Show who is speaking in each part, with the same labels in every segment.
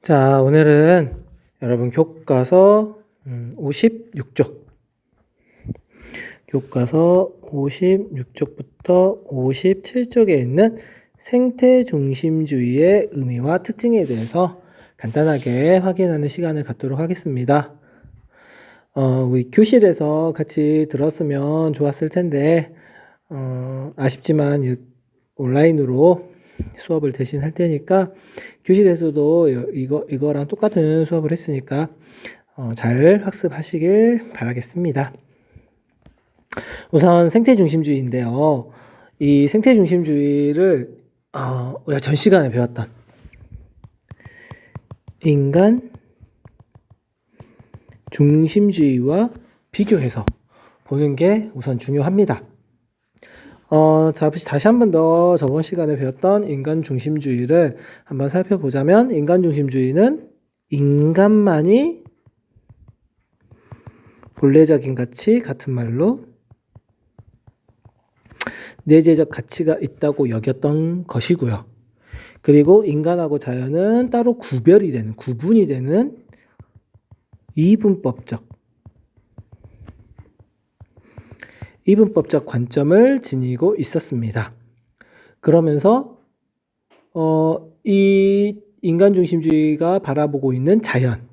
Speaker 1: 자, 오늘은 여러분 교과서 56쪽 교과서 56쪽부터 57쪽에 있는 생태중심주의의 의미와 특징에 대해서 간단하게 확인하는 시간을 갖도록 하겠습니다. 우리 교실에서 같이 들었으면 좋았을 텐데 아쉽지만 온라인으로 수업을 대신 할 테니까 교실에서도 이거랑 똑같은 수업을 했으니까 잘 학습하시길 바라겠습니다. 우선 생태중심주의인데요. 이 생태중심주의를 우리가 전 시간에 배웠던 인간 중심주의와 비교해서 보는 게 우선 중요합니다. 다시 한 번 더 저번 시간에 배웠던 인간 중심주의를 한번 살펴보자면, 인간 중심주의는 인간만이 본래적인 가치, 같은 말로 내재적 가치가 있다고 여겼던 것이고요. 그리고 인간하고 자연은 따로 구분이 되는 이분법적 관점을 지니고 있었습니다. 그러면서 이 인간중심주의가 바라보고 있는 자연,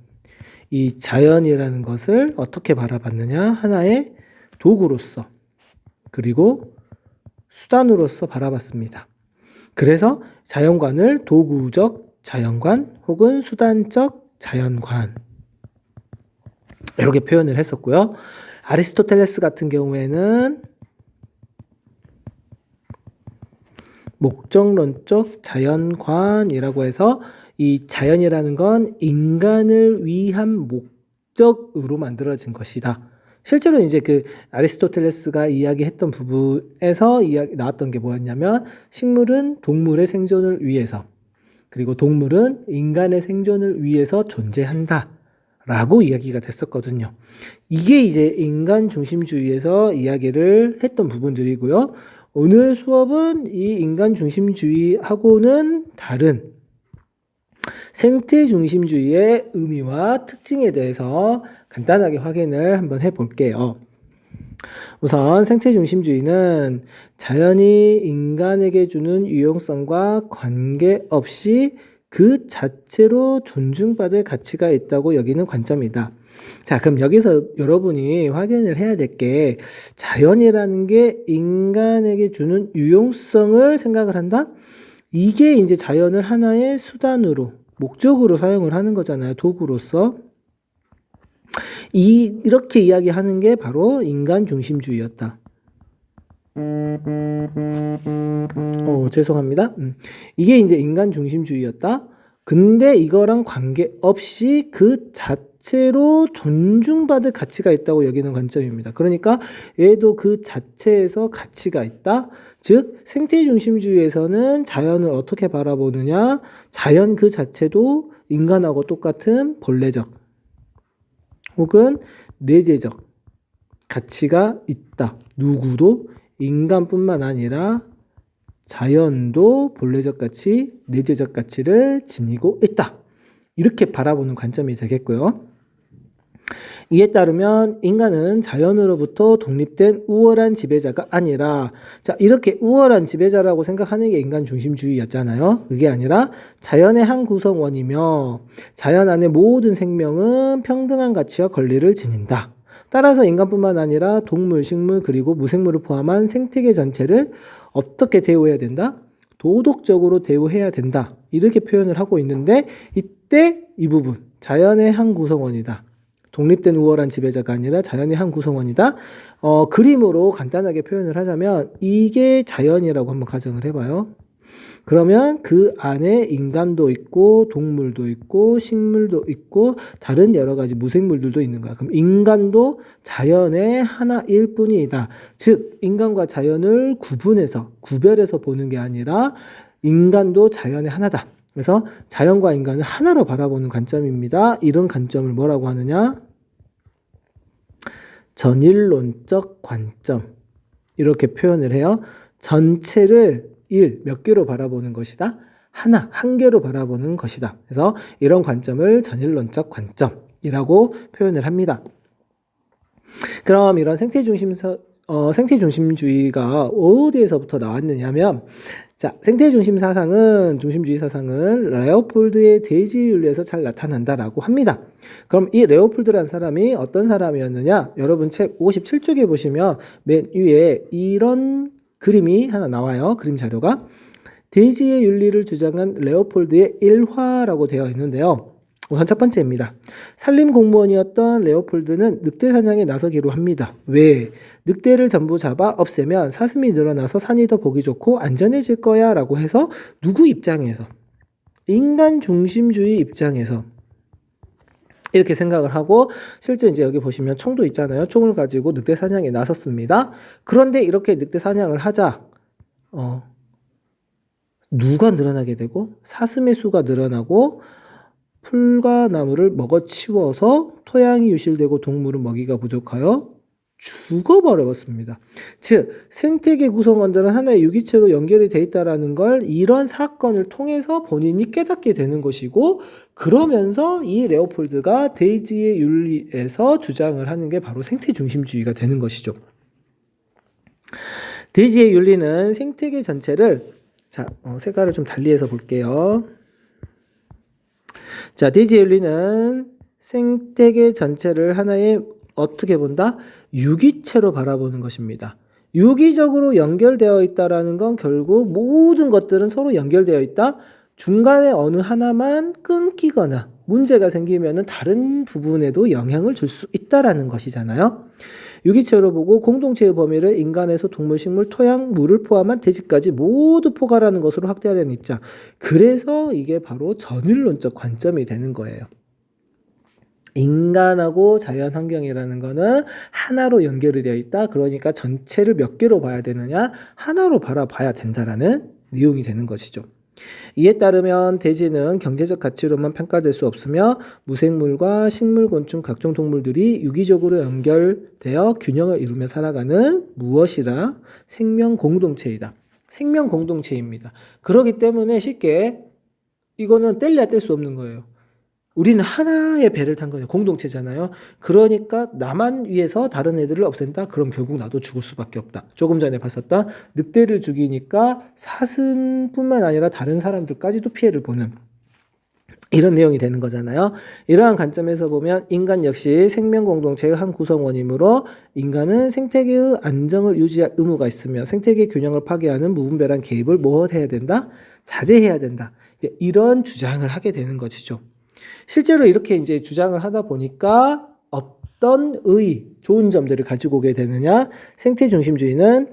Speaker 1: 이 자연이라는 것을 어떻게 바라봤느냐, 하나의 도구로서 그리고 수단으로서 바라봤습니다. 그래서 자연관을 도구적 자연관 혹은 수단적 자연관 이렇게 표현을 했었고요. 아리스토텔레스 같은 경우에는 목적론적 자연관이라고 해서 이 자연이라는 건 인간을 위한 목적으로 만들어진 것이다. 실제로 이제 그 아리스토텔레스가 이야기했던 부분에서 나왔던 게 뭐였냐면, 식물은 동물의 생존을 위해서, 그리고 동물은 인간의 생존을 위해서 존재한다 라고 이야기가 됐었거든요. 이게 이제 인간 중심주의에서 이야기를 했던 부분들이고요. 오늘 수업은 이 인간 중심주의하고는 다른 생태 중심주의의 의미와 특징에 대해서 간단하게 확인을 한번 해볼게요. 우선 생태 중심주의는 자연이 인간에게 주는 유용성과 관계없이 그 자체로 존중받을 가치가 있다고 여기는 관점이다. 자, 그럼 여기서 여러분이 확인을 해야 될 게, 자연이라는 게 인간에게 주는 유용성을 생각을 한다? 이게 이제 자연을 하나의 수단으로, 목적으로 사용을 하는 거잖아요. 도구로서. 이렇게 이야기하는 게 바로 인간 중심주의였다. 죄송합니다. 이게 이제 인간 중심주의였다. 근데 이거랑 관계없이 그 자체로 존중받을 가치가 있다고 여기는 관점입니다. 그러니까 얘도 그 자체에서 가치가 있다. 즉 생태 중심주의에서는 자연을 어떻게 바라보느냐, 자연 그 자체도 인간하고 똑같은 본래적 혹은 내재적 가치가 있다. 누구도, 인간뿐만 아니라 자연도 본래적 가치, 내재적 가치를 지니고 있다. 이렇게 바라보는 관점이 되겠고요. 이에 따르면 인간은 자연으로부터 독립된 우월한 지배자가 아니라, 자, 이렇게 우월한 지배자라고 생각하는 게 인간 중심주의였잖아요. 그게 아니라 자연의 한 구성원이며 자연 안의 모든 생명은 평등한 가치와 권리를 지닌다. 따라서 인간뿐만 아니라 동물, 식물, 그리고 무생물을 포함한 생태계 전체를 어떻게 대우해야 된다? 도덕적으로 대우해야 된다. 이렇게 표현을 하고 있는데, 이때 이 부분, 자연의 한 구성원이다. 독립된 우월한 지배자가 아니라 자연의 한 구성원이다. 그림으로 간단하게 표현을 하자면 이게 자연이라고 한번 가정을 해봐요. 그러면 그 안에 인간도 있고 동물도 있고 식물도 있고 다른 여러 가지 무생물들도 있는 거야. 그럼 인간도 자연의 하나일 뿐이다. 즉 인간과 자연을 구별해서 보는 게 아니라 인간도 자연의 하나다. 그래서 자연과 인간을 하나로 바라보는 관점입니다. 이런 관점을 뭐라고 하느냐? 전일론적 관점. 이렇게 표현을 해요. 전체를 몇 개로 바라보는 것이다? 한 개로 바라보는 것이다. 그래서 이런 관점을 전일론적 관점이라고 표현을 합니다. 그럼 이런 생태중심주의가 어디에서부터 나왔느냐면, 자, 중심주의 사상은 레오폴드의 대지윤리에서 잘 나타난다라고 합니다. 그럼 이 레오폴드라는 사람이 어떤 사람이었느냐? 여러분 책 57쪽에 보시면 맨 위에 이런 그림이 하나 나와요. 그림 자료가. 대지의 윤리를 주장한 레오폴드의 일화라고 되어 있는데요. 우선 첫 번째입니다. 산림 공무원이었던 레오폴드는 늑대 사냥에 나서기로 합니다. 왜? 늑대를 전부 잡아 없애면 사슴이 늘어나서 산이 더 보기 좋고 안전해질 거야 라고 해서 누구 입장에서? 인간 중심주의 입장에서 이렇게 생각을 하고 실제 이제 여기 보시면 총도 있잖아요. 총을 가지고 늑대 사냥에 나섰습니다. 그런데 이렇게 늑대 사냥을 하자 누가 늘어나게 되고 사슴의 수가 늘어나고 풀과 나무를 먹어치워서 토양이 유실되고 동물은 먹이가 부족하여 죽어버렸습니다. 즉 생태계 구성원들은 하나의 유기체로 연결이 돼 있다는 걸 이런 사건을 통해서 본인이 깨닫게 되는 것이고, 그러면서 이 레오폴드가 대지의 윤리에서 주장을 하는 게 바로 생태중심주의가 되는 것이죠. 대지의 윤리는 생태계 전체를 색깔을 좀 달리해서 볼게요. 자, 대지의 윤리는 생태계 전체를 하나의 어떻게 본다? 유기체로 바라보는 것입니다. 유기적으로 연결되어 있다라는 건 결국 모든 것들은 서로 연결되어 있다. 중간에 어느 하나만 끊기거나 문제가 생기면은 다른 부분에도 영향을 줄 수 있다라는 것이잖아요. 유기체로 보고 공동체의 범위를 인간에서 동물, 식물, 토양, 물을 포함한 대지까지 모두 포괄하는 것으로 확대하려는 입장. 그래서 이게 바로 전일론적 관점이 되는 거예요. 인간하고 자연환경이라는 거는 하나로 연결이 되어 있다. 그러니까 전체를 몇 개로 봐야 되느냐? 하나로 바라봐야 된다라는 내용이 되는 것이죠. 이에 따르면 대지는 경제적 가치로만 평가될 수 없으며 무생물과 식물, 곤충, 각종 동물들이 유기적으로 연결되어 균형을 이루며 살아가는 무엇이라? 생명 공동체이다. 생명 공동체입니다. 그렇기 때문에 쉽게 이거는 뗄래야 뗄 수 없는 거예요. 우리는 하나의 배를 탄 거예요. 공동체잖아요. 그러니까 나만 위해서 다른 애들을 없앤다? 그럼 결국 나도 죽을 수밖에 없다. 조금 전에 봤었던 늑대를 죽이니까 사슴뿐만 아니라 다른 사람들까지도 피해를 보는 이런 내용이 되는 거잖아요. 이러한 관점에서 보면 인간 역시 생명 공동체의 한 구성원이므로 인간은 생태계의 안정을 유지할 의무가 있으며 생태계 균형을 파괴하는 무분별한 개입을 해야 된다? 자제해야 된다. 이제 이런 주장을 하게 되는 것이죠. 실제로 이렇게 이제 주장을 하다 보니까 어떤 좋은 점들을 가지고 오게 되느냐? 생태 중심주의는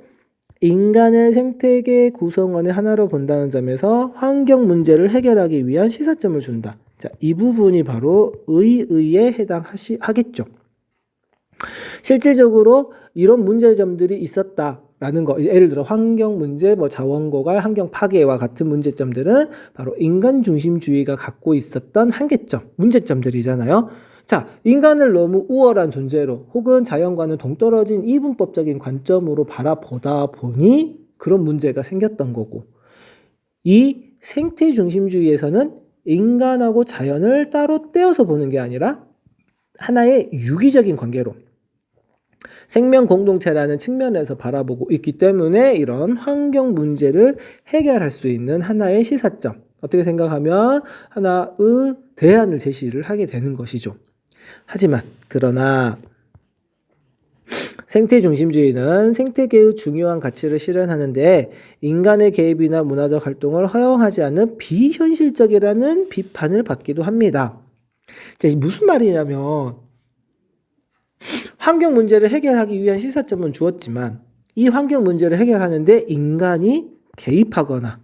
Speaker 1: 인간을 생태계 구성원의 하나로 본다는 점에서 환경 문제를 해결하기 위한 시사점을 준다. 자, 이 부분이 바로 의에 해당하겠죠. 실질적으로 이런 문제점들이 있었다라는 거, 예를 들어 환경 문제, 자원 고갈, 환경 파괴와 같은 문제점들은 바로 인간 중심주의가 갖고 있었던 한계점, 문제점들이잖아요. 자, 인간을 너무 우월한 존재로 혹은 자연과는 동떨어진 이분법적인 관점으로 바라보다 보니 그런 문제가 생겼던 거고, 이 생태 중심주의에서는 인간하고 자연을 따로 떼어서 보는 게 아니라 하나의 유기적인 관계로 생명 공동체라는 측면에서 바라보고 있기 때문에 이런 환경 문제를 해결할 수 있는 하나의 시사점, 어떻게 생각하면 하나의 대안을 제시를 하게 되는 것이죠. 하지만 그러나 생태 중심주의는 생태계의 중요한 가치를 실현하는데 인간의 개입이나 문화적 활동을 허용하지 않는 비현실적이라는 비판을 받기도 합니다. 무슨 말이냐면 환경 문제를 해결하기 위한 시사점은 주었지만 이 환경 문제를 해결하는데 인간이 개입하거나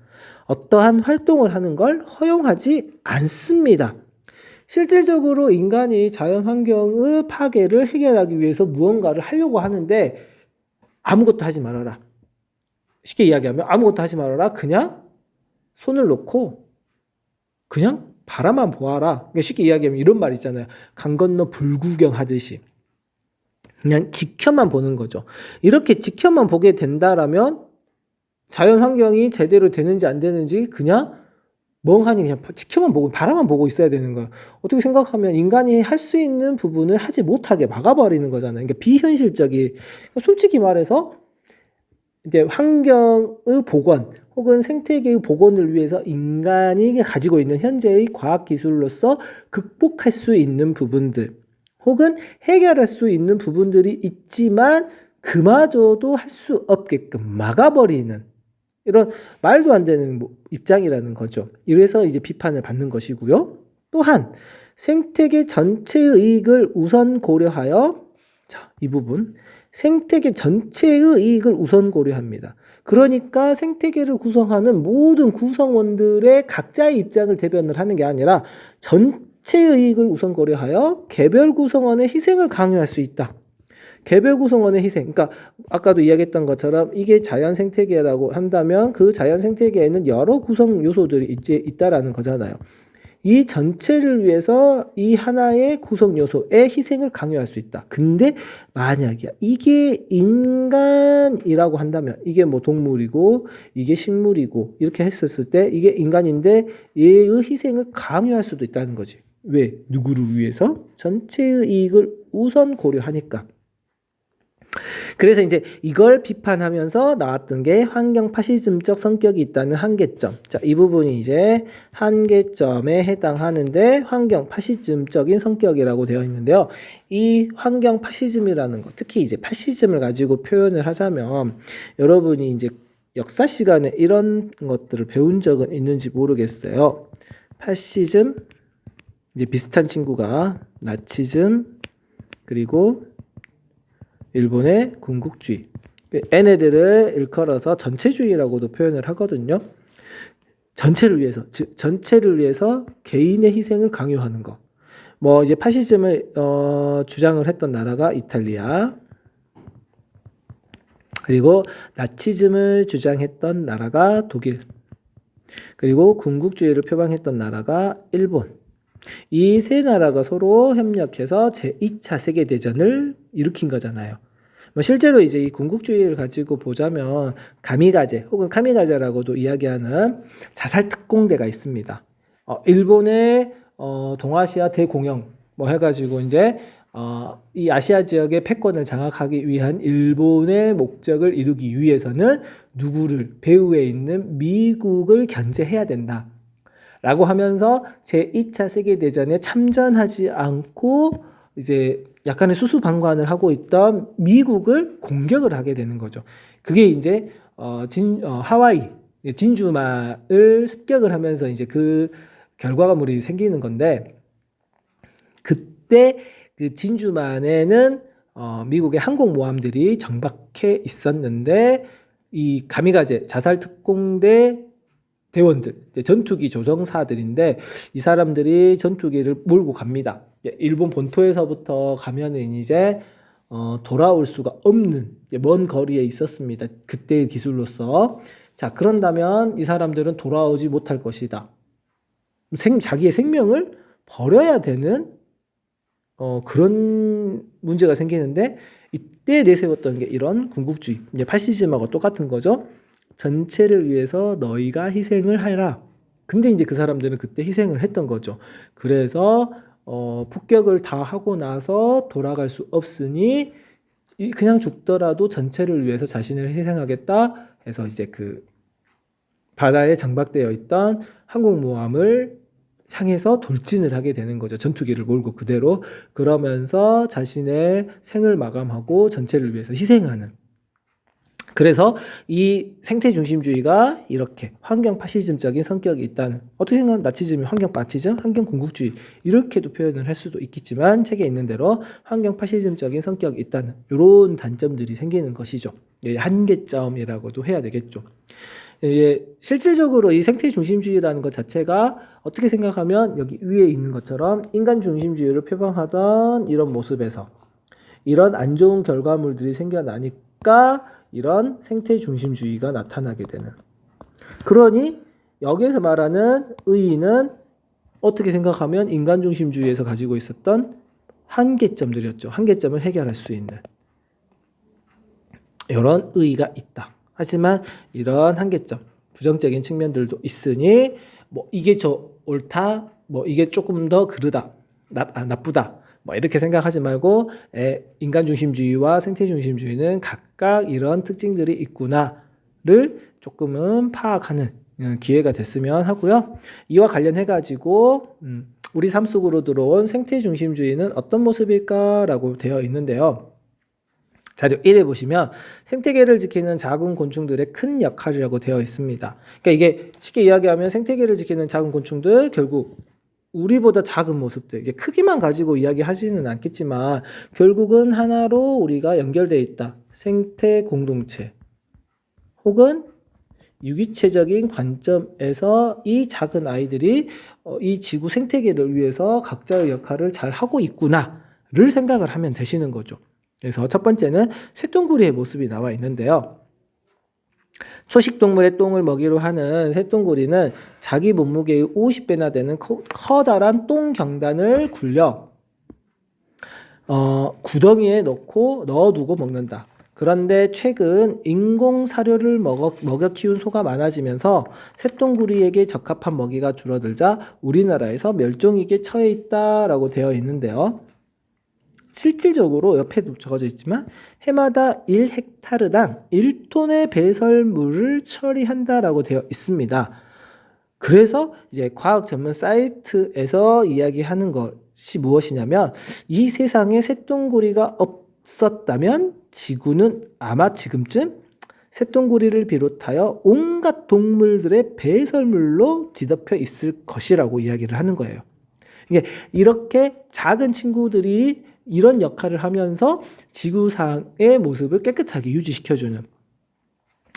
Speaker 1: 어떠한 활동을 하는 걸 허용하지 않습니다. 실질적으로 인간이 자연환경의 파괴를 해결하기 위해서 무언가를 하려고 하는데 아무것도 하지 말아라. 쉽게 이야기하면 아무것도 하지 말아라. 그냥 손을 놓고 그냥 바라만 보아라. 쉽게 이야기하면 이런 말 있잖아요. 강 건너 불구경하듯이. 그냥 지켜만 보는 거죠. 이렇게 지켜만 보게 된다라면 자연환경이 제대로 되는지 안 되는지 그냥 멍하니 그냥 지켜만 보고 바라만 보고 있어야 되는 거예요. 어떻게 생각하면 인간이 할 수 있는 부분을 하지 못하게 막아버리는 거잖아요. 그러니까 비현실적이, 솔직히 말해서 이제 환경의 복원 혹은 생태계의 복원을 위해서 인간이 가지고 있는 현재의 과학 기술로서 극복할 수 있는 부분들 혹은 해결할 수 있는 부분들이 있지만 그마저도 할 수 없게끔 막아버리는 이런 말도 안 되는 입장이라는 거죠. 이래서 이제 비판을 받는 것이고요. 또한 생태계 전체의 이익을 우선 고려하여, 자, 이 부분, 생태계 전체의 이익을 우선 고려합니다. 그러니까 생태계를 구성하는 모든 구성원들의 각자의 입장을 대변을 하는 게 아니라 전체의 이익을 우선 고려하여 개별 구성원의 희생을 강요할 수 있다. 개별 구성원의 희생, 그러니까 아까도 이야기했던 것처럼 이게 자연 생태계라고 한다면 그 자연 생태계에는 여러 구성 요소들이 있다라는 거잖아요. 이 전체를 위해서 이 하나의 구성 요소의 희생을 강요할 수 있다. 근데 만약에 이게 인간이라고 한다면, 이게 뭐 동물이고 이게 식물이고 이렇게 했었을 때 이게 인간인데 얘의 희생을 강요할 수도 있다는 거지. 왜? 누구를 위해서? 전체의 이익을 우선 고려하니까. 그래서 이제 이걸 비판하면서 나왔던 게 환경 파시즘적 성격이 있다는 한계점. 자, 이 부분이 이제 한계점에 해당하는데 환경 파시즘적인 성격이라고 되어 있는데요. 이 환경 파시즘이라는 것, 특히 이제 파시즘을 가지고 표현을 하자면 여러분이 이제 역사 시간에 이런 것들을 배운 적은 있는지 모르겠어요. 파시즘, 이제 비슷한 친구가 나치즘, 그리고 일본의 군국주의, 얘네들을 일컬어서 전체주의라고도 표현을 하거든요. 전체를 위해서, 즉 전체를 위해서 개인의 희생을 강요하는 거. 뭐 이제 파시즘을 주장을 했던 나라가 이탈리아, 그리고 나치즘을 주장했던 나라가 독일, 그리고 군국주의를 표방했던 나라가 일본. 이 세 나라가 서로 협력해서 제2차 세계대전을 일으킨 거잖아요. 뭐 실제로 이제 이 군국주의를 가지고 보자면 가미가제 혹은 카미가제라고도 이야기하는 자살 특공대가 있습니다. 일본의 동아시아 대공영 뭐 해가지고 이제 이 아시아 지역의 패권을 장악하기 위한 일본의 목적을 이루기 위해서는 누구를, 배후에 있는 미국을 견제해야 된다 라고 하면서 제2차 세계대전에 참전하지 않고 이제 약간의 수수방관을 하고 있던 미국을 공격을 하게 되는 거죠. 그게 이제 하와이 진주만을 습격을 하면서 이제 그 결과물이 생기는 건데, 그때 그 진주만에는 미국의 항공모함들이 정박해 있었는데 이 가미가제 자살 특공대 대원들, 전투기 조종사들인데 이 사람들이 전투기를 몰고 갑니다. 일본 본토에서부터 가면은 이제 돌아올 수가 없는 먼 거리에 있었습니다. 그때의 기술로서. 자, 그런다면 이 사람들은 돌아오지 못할 것이다. 자기의 생명을 버려야 되는 그런 문제가 생기는데, 이때 내세웠던 게 이런 군국주의, 이제 파시즘하고 똑같은 거죠. 전체를 위해서 너희가 희생을 하라. 근데 이제 그 사람들은 그때 희생을 했던 거죠. 그래서 폭격을 다 하고 나서 돌아갈 수 없으니 그냥 죽더라도 전체를 위해서 자신을 희생하겠다 해서 이제 그 바다에 정박되어 있던 항공모함을 향해서 돌진을 하게 되는 거죠. 전투기를 몰고 그대로. 그러면서 자신의 생을 마감하고 전체를 위해서 희생하는. 그래서 이 생태 중심주의가 이렇게 환경 파시즘적인 성격이 있다는, 어떻게 생각하면 나치즘이 환경 파시즘, 환경 궁극주의 이렇게도 표현을 할 수도 있겠지만 책에 있는 대로 환경 파시즘적인 성격이 있다는 이런 단점들이 생기는 것이죠. 한계점이라고도 해야 되겠죠. 실질적으로 이 생태 중심주의라는 것 자체가 어떻게 생각하면 여기 위에 있는 것처럼 인간 중심주의를 표방하던 이런 모습에서 이런 안 좋은 결과물들이 생겨나니까 이런 생태 중심주의가 나타나게 되는. 그러니 여기에서 말하는 의의는 어떻게 생각하면 인간 중심주의에서 가지고 있었던 한계점들이었죠. 한계점을 해결할 수 있는 이런 의의가 있다. 하지만 이런 한계점, 부정적인 측면들도 있으니 뭐 이게 저 옳다, 뭐 이게 조금 더 그르다, 나쁘다, 뭐 이렇게 생각하지 말고 인간 중심주의와 생태 중심주의는 각각 이런 특징들이 있구나를 조금은 파악하는 기회가 됐으면 하고요. 이와 관련해 가지고 우리 삶 속으로 들어온 생태 중심주의는 어떤 모습일까라고 되어 있는데요. 자료 1에 보시면 생태계를 지키는 작은 곤충들의 큰 역할이라고 되어 있습니다. 그러니까 이게 쉽게 이야기하면 생태계를 지키는 작은 곤충들, 결국 우리보다 작은 모습들, 이게 크기만 가지고 이야기하지는 않겠지만 결국은 하나로 우리가 연결되어 있다. 생태 공동체 혹은 유기체적인 관점에서 이 작은 아이들이 이 지구 생태계를 위해서 각자의 역할을 잘 하고 있구나를 생각을 하면 되시는 거죠. 그래서 첫 번째는 쇠똥구리의 모습이 나와 있는데요. 초식동물의 똥을 먹이로 하는 쇠똥구리는 자기 몸무게의 50배나 되는 커다란 똥경단을 굴려 구덩이에 넣어두고 먹는다. 그런데 최근 인공 사료를 먹여 키운 소가 많아지면서 쇠똥구리에게 적합한 먹이가 줄어들자 우리나라에서 멸종위기에 처해 있다라고 되어 있는데요. 실질적으로 옆에도 적어져 있지만 해마다 1헥타르당 1톤의 배설물을 처리한다라고 되어 있습니다. 그래서 이제 과학 전문 사이트에서 이야기하는 것이 무엇이냐면 이 세상에 쇠똥구리가 없었다면 지구는 아마 지금쯤 쇠똥구리를 비롯하여 온갖 동물들의 배설물로 뒤덮여 있을 것이라고 이야기를 하는 거예요. 이렇게 작은 친구들이 이런 역할을 하면서 지구상의 모습을 깨끗하게 유지시켜주는,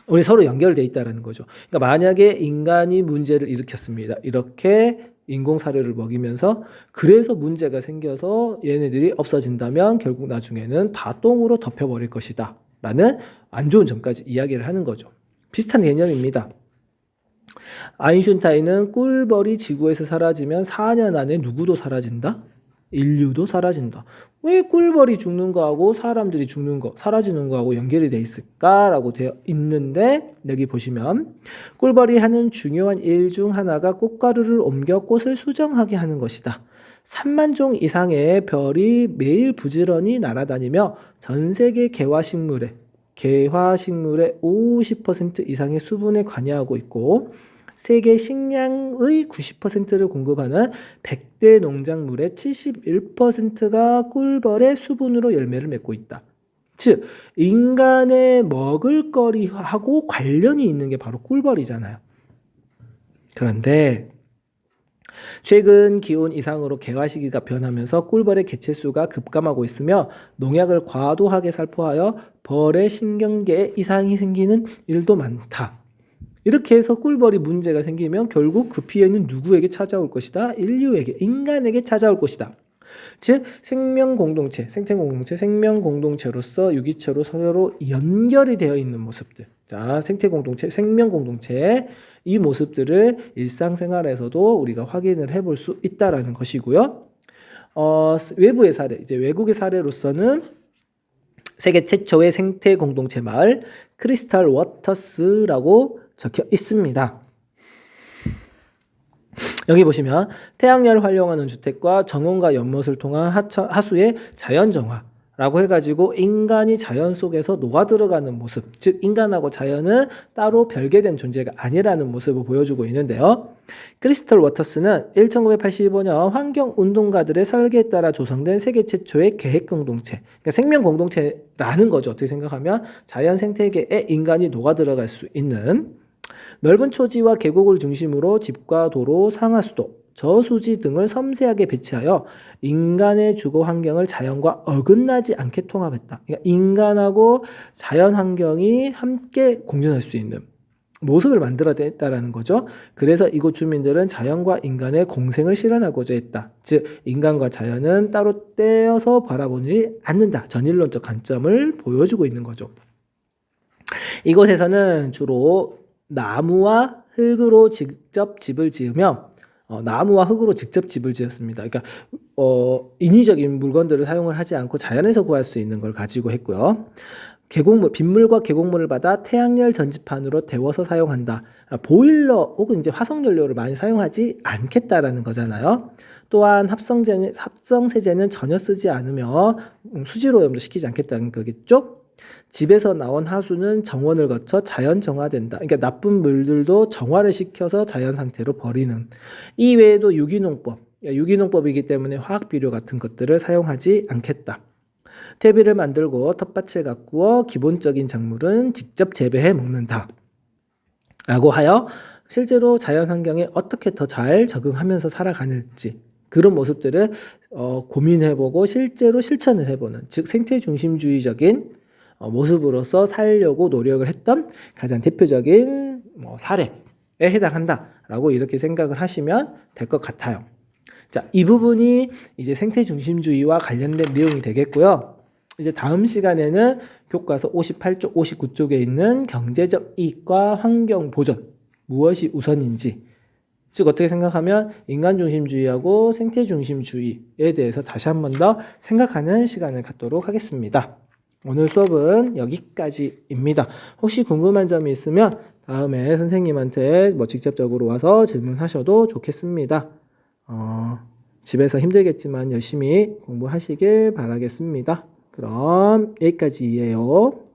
Speaker 1: 우리 서로 연결되어 있다는 거죠. 그러니까 만약에 인간이 문제를 일으켰습니다. 이렇게 인공사료를 먹이면서 그래서 문제가 생겨서 얘네들이 없어진다면 결국 나중에는 다 똥으로 덮여버릴 것이다 라는 안 좋은 점까지 이야기를 하는 거죠. 비슷한 개념입니다. 아인슈타인은 꿀벌이 지구에서 사라지면 4년 안에 누구도 사라진다? 인류도 사라진다. 왜 꿀벌이 죽는 거하고 사람들이 죽는 거, 사라지는 거하고 연결이 돼 있을까라고 되어 있는데, 여기 보시면 꿀벌이 하는 중요한 일 중 하나가 꽃가루를 옮겨 꽃을 수정하게 하는 것이다. 3만 종 이상의 별이 매일 부지런히 날아다니며 전 세계 개화식물의 50% 이상의 수분에 관여하고 있고 세계 식량의 90%를 공급하는 100대 농작물의 71%가 꿀벌의 수분으로 열매를 맺고 있다. 즉 인간의 먹을거리하고 관련이 있는 게 바로 꿀벌이잖아요. 그런데 최근 기온 이상으로 개화 시기가 변하면서 꿀벌의 개체수가 급감하고 있으며 농약을 과도하게 살포하여 벌의 신경계에 이상이 생기는 일도 많다. 이렇게 해서 꿀벌이 문제가 생기면 결국 그 피해는 누구에게 찾아올 것이다? 인류에게, 인간에게 찾아올 것이다. 즉 생명공동체, 생태공동체, 생명공동체로서 유기체로 서로 연결이 되어 있는 모습들. 자, 생태공동체, 생명공동체, 이 모습들을 일상생활에서도 우리가 확인을 해볼 수 있다라는 것이고요. 외부의 사례, 이제 외국의 사례로서는 세계 최초의 생태공동체 마을 크리스탈 워터스라고 적혀 있습니다. 여기 보시면 태양열을 활용하는 주택과 정원과 연못을 통한 하수의 자연정화라고 해가지고 인간이 자연 속에서 녹아들어가는 모습, 즉 인간하고 자연은 따로 별개된 존재가 아니라는 모습을 보여주고 있는데요. 크리스탈 워터스는 1985년 환경운동가들의 설계에 따라 조성된 세계 최초의 계획공동체, 그러니까 생명공동체라는 거죠. 어떻게 생각하면 자연 생태계에 인간이 녹아들어갈 수 있는, 넓은 초지와 계곡을 중심으로 집과 도로, 상하수도, 저수지 등을 섬세하게 배치하여 인간의 주거 환경을 자연과 어긋나지 않게 통합했다. 그러니까 인간하고 자연 환경이 함께 공존할 수 있는 모습을 만들어냈다라는 거죠. 그래서 이곳 주민들은 자연과 인간의 공생을 실현하고자 했다. 즉 인간과 자연은 따로 떼어서 바라보지 않는다. 전일론적 관점을 보여주고 있는 거죠. 이곳에서는 주로 나무와 흙으로 직접 집을 지으며 지었습니다. 그러니까 인위적인 물건들을 사용을 하지 않고 자연에서 구할 수 있는 걸 가지고 했고요. 계곡물, 빗물과 계곡물을 받아 태양열 전지판으로 데워서 사용한다. 보일러 혹은 이제 화석연료를 많이 사용하지 않겠다라는 거잖아요. 또한 합성세제는 전혀 쓰지 않으며 수질오염도 시키지 않겠다는 거겠죠. 집에서 나온 하수는 정원을 거쳐 자연 정화된다. 그러니까 나쁜 물들도 정화를 시켜서 자연 상태로 버리는. 이 외에도 유기농법이기 때문에 화학 비료 같은 것들을 사용하지 않겠다. 퇴비를 만들고 텃밭을 가꾸어 기본적인 작물은 직접 재배해 먹는다. 라고 하여 실제로 자연 환경에 어떻게 더 잘 적응하면서 살아가는지 그런 모습들을 고민해보고 실제로 실천을 해보는, 즉 생태 중심주의적인 모습으로서 살려고 노력을 했던 가장 대표적인 사례에 해당한다라고 이렇게 생각을 하시면 될 것 같아요. 자, 이 부분이 이제 생태 중심주의와 관련된 내용이 되겠고요. 이제 다음 시간에는 교과서 58쪽, 59쪽에 있는 경제적 이익과 환경 보전, 무엇이 우선인지, 즉 어떻게 생각하면 인간 중심주의하고 생태 중심주의에 대해서 다시 한 번 더 생각하는 시간을 갖도록 하겠습니다. 오늘 수업은 여기까지입니다. 혹시 궁금한 점이 있으면 다음에 선생님한테 직접적으로 와서 질문하셔도 좋겠습니다. 집에서 힘들겠지만 열심히 공부하시길 바라겠습니다. 그럼 여기까지예요.